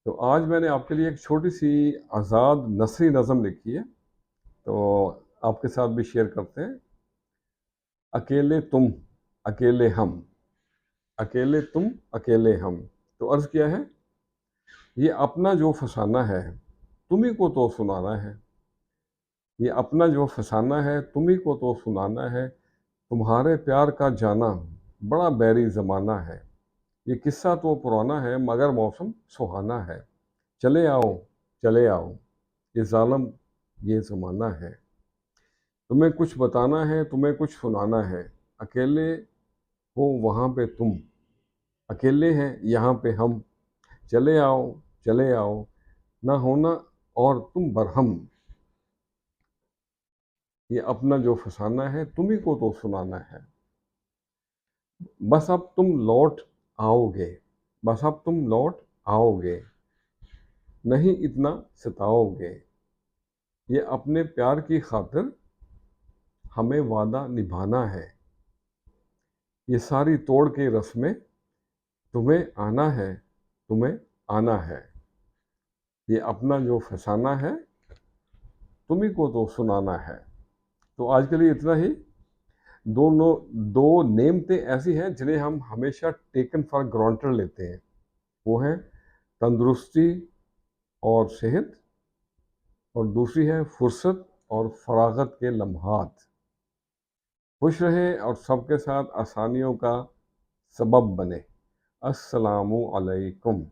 तो आज मैंने आपके लिए एक छोटी सी आज़ाद नसरी नज़म लिखी है, तो आपके साथ भी शेयर करते हैं। अकेले तुम, अकेले हम, अकेले तुम, अकेले हम। तो अर्ज़ किया है, ये अपना जो फसाना है तुम्ही को तो सुनाना है। ये अपना जो फसाना है तुम्ही को तो सुनाना है। तुम्हारे प्यार का जाना बड़ा बैरी ज़माना है। ये किस्सा तो पुराना है मगर मौसम सुहाना है। चले आओ, चले आओ, ये ज़ालिम ये ज़माना है। तुम्हें कुछ बताना है, तुम्हें कुछ सुनाना है। अकेले हो वहाँ पे तुम, अकेले हैं यहाँ पे हम। चले आओ, चले आओ, ना होना और तुम बरहम। ये अपना जो फसाना है तुम्ही को तो सुनाना है। बस अब तुम लौट आओगे, बस अब तुम लौट आओगे, नहीं इतना सताओगे। ये अपने प्यार की खातिर हमें वादा निभाना है। ये सारी तोड़ के रस्में तुम्हें आना है, तुम्हें आना है। ये अपना जो फसाना है तुम्ही को तो सुनाना है। तो आज के लिए इतना ही। दोनों दो नेमतें ऐसी हैं जिन्हें हम हमेशा टेकन फॉर ग्रांटेड लेते हैं। वो है तंदुरुस्ती और सेहत, और दूसरी है फुर्सत और फरागत के लम्हात। खुश रहें और सबके साथ आसानियों का सबब बने। अस्सलामु अलैकुम।